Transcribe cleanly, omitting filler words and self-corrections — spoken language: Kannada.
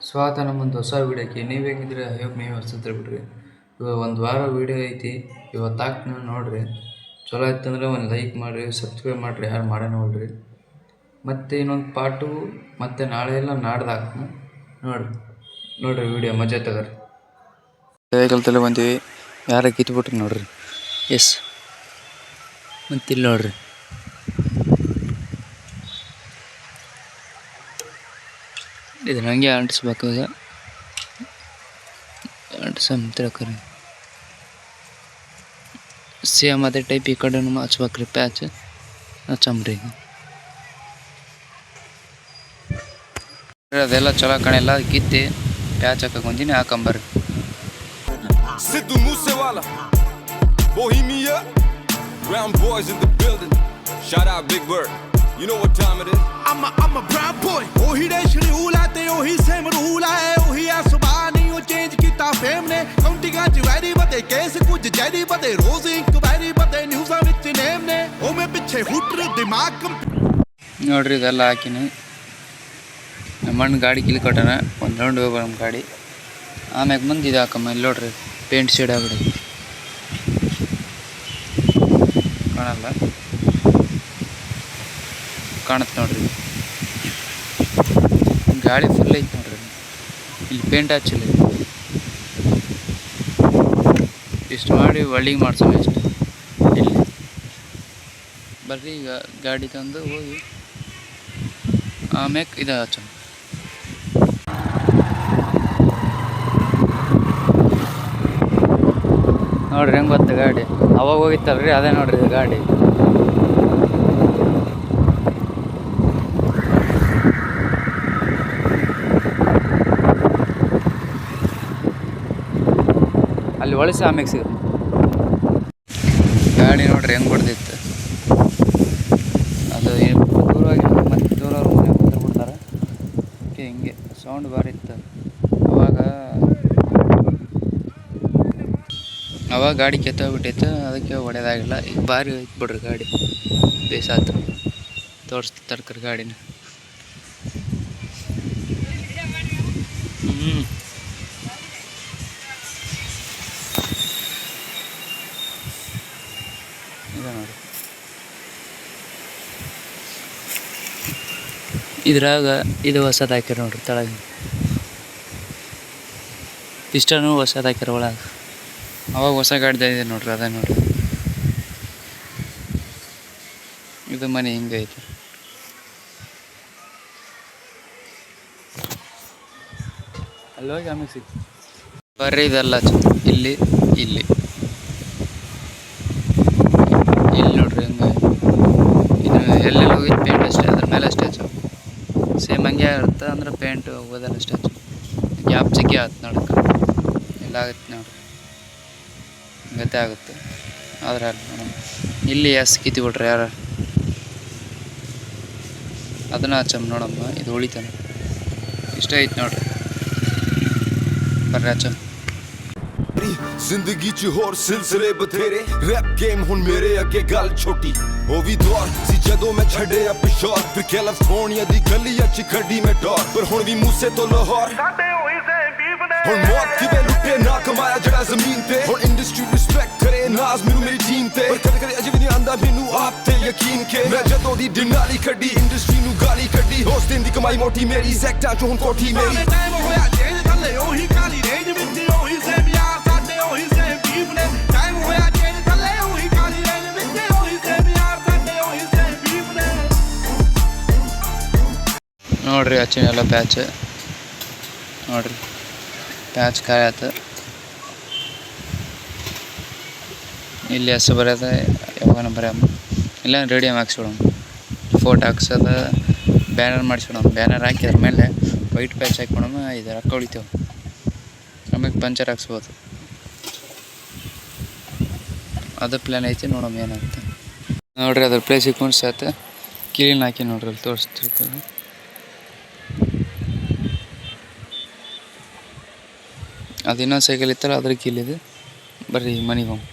ಸ್ವಾಗತ ನಮ್ಮೊಂದು ಹೊಸ ವೀಡಿಯೋಕ್ಕೆ. ನೀವು ಹೇಗಿದ್ರೆ ಹೋಪ್ ನೀವು ಹೊಸತ್ರ ಬಿಡ್ರಿ. ಇವಾಗ ಒಂದು ವಾರ ವೀಡಿಯೋ ಐತಿ, ಇವತ್ತು ಹಾಕ್ತೀನಿ ನೋಡ್ರಿ. ಚಲೋ ಆಯ್ತಂದ್ರೆ ಒಂದು ಲೈಕ್ ಮಾಡಿರಿ, ಸಬ್ಸ್ಕ್ರೈಬ್ ಮಾಡಿರಿ, ಯಾರು ಮಾಡೋಣ ನೋಡ್ರಿ. ಮತ್ತು ಇನ್ನೊಂದು ಪಾರ್ಟು ಮತ್ತು ನಾಳೆ ಎಲ್ಲ ನಾಡ್ದು ಹಾಕ್ತೀನಿ ನೋಡ್ರಿ ವೀಡಿಯೋ ಮಜಾ ತಗೋರಿ. ವೆಹಿಕಲ್ತಲ್ಲೇ ಬಂದೀವಿ, ಯಾರ ಕಿತ್ಬಿಟ್ರಿ ನೋಡ್ರಿ. ಎಸ್ ಮತ್ತಿಲ್ಲ ನೋಡ್ರಿ, ಇದು ನನಗೆ ಅಂಟಿಸ್ಬೇಕು. ಈಗ ಅಂಟಿಸ್ಕರಿ ಸೇಮ್ ಅದೇ ಟೈಪ್ ಈ ಕಡೆನೂ ಹಚ್ಬೇಕ್ರಿ, ಪ್ಯಾಚ್ ಹಚ್ಚಂಬ್ರಿ. ಅದೆಲ್ಲ ಚಲೋ ಕಾಣಿಲ್ಲ, ಕಿತ್ತಿ ಪ್ಯಾಚ್ ಹಾಕಕ್ಕೆ ಬಂದೀನಿ, ಹಾಕೊಂಬರ್ರಿ. Sidhu Moosewala, Bohemia, brown boys in the building. Shout out Big Bird. You know what time it is? I'm a brown boy. Ohi de shri ula te ohi same rule hai. Ohi asbani o change kita fame ne. Counting ga jwari bade case kuch jari bade rose inquiry bade news with name ne. O me piche hooter dimag ನೋಡ್ರಿ ಇದೆಲ್ಲ ಹಾಕಿನಿ. ನಮ್ಮಣ್ಣ ಗಾಡಿ ಕಿಲ್ ಕೊಟ್ಟನ, ಒಂದು ರೌಂಡ್ ಹೋಗ್ಬ ನಮ್ಮ ಗಾಡಿ. ಆಮ್ಯಾಗ ಮುಂದೆ ಇದು ಹಾಕಮ್ಮ. ಇಲ್ಲಿ ನೋಡ್ರಿ ಪೇಂಟ್ ಶೇಡ್ ಆಗ್ಬಿಡಿ, ಕಾಣಲ್ಲ, ಕಾಣುತ್ತೆ ನೋಡ್ರಿ. ಗಾಳಿ ಫುಲ್ ಐತೆ ನೋಡ್ರಿ. ಇಲ್ಲಿ ಪೇಂಟ್ ಹಚ್ಚಿಲ್ಲ, ಇಷ್ಟು ಮಾಡಿ ಒಳ್ಳಿಗೆ ಮಾಡ್ಸೋಣ ಇಷ್ಟು. ಇಲ್ಲಿ ಬರ್ರಿ, ಈಗ ಗಾಡಿ ತಂದು ಹೋಗಿ ಆಮ್ಯಾಗ ಇದು ಹಚ್ಚೋಣ. ನೋಡ್ರಿ ಹೆಂಗೆ ಗೊತ್ತ ಗಾಡಿ, ಅವಾಗ ಹೋಗಿತ್ತಲ್ರಿ, ಅದೇ ನೋಡ್ರಿ ಇದು ಗಾಡಿ. ಅಲ್ಲಿ ಒಳಸಿ ಆಮ್ಯಾಗ ಸಿಗುತ್ತೆ ಗಾಡಿ. ನೋಡ್ರಿ ಹೆಂಗೆ ಹೊಡೆದಿತ್ತು ಅದು. ದೂರವಾಗಿ ಮತ್ತೆ ದೂರವ್ರ ಮನೆ ಬಿಡ್ತಾರೆ, ಹಿಂಗೆ ಸೌಂಡ್ ಭಾರಿ ಇತ್ತು ಅವಾಗ ಗಾಡಿ ಕೆತ್ತೋಗ್ಬಿಟ್ಟಿತ್ತು, ಅದಕ್ಕೆ ಹೊಡೆದಾಗಿಲ್ಲ. ಈಗ ಭಾರಿ ಐತೆ ಬಿಡ್ರಿ ಗಾಡಿ, ಬೇಸಾತು. ತೋರಿಸ್ತಿರ್ತಾರೆ ಗಾಡಿನ. ಇದು ನೋಡಿ, ಇದ್ರಾಗ ಇದು ಹೊಸದು ಹಾಕ್ಯಾರ ನೋಡ್ರಿ ತೆಳಗೆ. ಇಷ್ಟನೂ ಹೊಸದು ಹಾಕ್ಯಾರ ಒಳಗೆ. ಅವಾಗ ಹೊಸ ಗಾಡಿದ ಇದೆ ನೋಡ್ರಿ, ಅದೇ ನೋಡ್ರಿ. ಇದು ಮನೆ ಹಿಂಗೈತೆ. ಅಲ್ಲಿ ಹೋಗಿ ಆಮೇಲೆ ಸಿಗ್ತು ಬರ್ರಿ. ಇದೆಲ್ಲ ಇಲ್ಲಿ ಇಲ್ಲಿ ಇಲ್ಲಿ ನೋಡ್ರಿ ಹೆಂಗೆ. ಇದು ಎಲ್ಲೆಲ್ಲಿ ಹೋಗಿದ್ದು ಪೇಂಟ್ ಅಷ್ಟೇ, ಅದ್ರ ಮೇಲೆ ಅಷ್ಟೇ ಹಚ್ಚು. ಸೇಮ್ ಹಂಗೆ ಇರುತ್ತೆ ಅಂದ್ರೆ ಪೇಂಟ್ ಹೋಗೋದಲ್ಲ ಅಷ್ಟೇ ಹಚ್ಚು. ಗ್ಯಾಪ್ ಜಗ್ಗಿ ಆಗುತ್ತೆ ನೋಡಕ್ಕೆ, ಎಲ್ಲ ಆಗುತ್ತೆ ನೋಡ್ರಿ, ಗತೆ ಆಗುತ್ತೆ. ಆದ್ರೆ ಇಲ್ಲಿ ಕಿತ್ತಿ ಬಿಟ್ರಿ ಯಾರು, ಅದನ್ನ ಹಚ್ಚಮ್ಮ ನೋಡಮ್ಮ. ಇದು ಉಳಿತಾನೆ, ಇಷ್ಟ ಐತೆ ನೋಡ್ರಿ. ಬರ್ರಿ ಹಚ್ಚಮ್ಮ. जिंदगी च होर सिलसिले बथेरे, रैप गेम हुन मेरे अगे गल छोटी ओ भी दौर सी जदों मैं छड़े पिछोर। फिर कैलिफोर्निया दी गलियां च खड़ी मैं डोर, पर हुन भी मूसे तो लाहौर हुन मौत किवें लुटे ना कमाया जड़ा जमीन ते। हुन इंडस्ट्री रिस्पेक्ट करे नाज मेनू मेरी टीम ते, पर कदे कदे अजे भी नहीं आंदा मेनू आप ते यकीन के। मैं जदों दी डिनाली कड्डी इंडस्ट्री नू गाली कड्डी, होस दिन दी कमाई मोटी मेरी सैक्टां च हुन कोठी मेरी। टाइम होया चेंज थल्ले ओही काली रेंज विच ओही सेम यार साडे ओही सेम बीफ ने। टाइम होया चेंज थल्ले ओही काली रेंज विच ओही सेम यार साडे ओही सेम बीफ ने। ನೋಡ್ರಿ ಹಚ್ಚಿನೆಲ್ಲ ಪ್ಯಾಚ್ ನೋಡ್ರಿ, ಪ್ಯಾಚ್ ಕಾಯತ್ತ. ಇಲ್ಲಿ ಹೆಸರು ಬರೋದ ಯಾವಾಗ ಬರೆಯಮ್ಮ, ಇಲ್ಲ ರೇಡಿಯಮ್ ಹಾಕ್ಸಿಡೋಣ. ಫೋಟೋ ಹಾಕ್ಸೋದ, ಬ್ಯಾನರ್ ಮಾಡಿಸಿಡೋಣ. ಬ್ಯಾನರ್ ಹಾಕಿ ಅದ್ರ ಮೇಲೆ ವೈಟ್ ಪ್ಯಾಚ್ ಹಾಕ್ಕೊಳಮ್ಮ. ಇದು ರೊಕ್ಕ ಉಳಿತೇವೆ, ಆಮೇಲೆ ಪಂಚರ್ ಹಾಕ್ಸ್ಬೋದು. ಅದು ಪ್ಲ್ಯಾನ್ ಐತಿ, ನೋಡಮ್ಮ ಏನಾಗುತ್ತೆ ನೋಡ್ರಿ. ಅದ್ರ ಪ್ಲೇಸಿಗೆ ಕುಣಿಸಾತ ಕ್ಲೀನ್ ಹಾಕಿ ನೋಡ್ರಿ, ಅಲ್ಲಿ ತೋರಿಸ್ತಿರ್ತಾರೆ. ಅದು ಇನ್ನೊಂದು ಸೈಕಲ್ ಇತ್ತಲ್ಲ, ಅದ್ರ ಕೀಲಿದೆ. ಬರ್ರಿ ಮನೆಗೆ ಹೋಗಿ.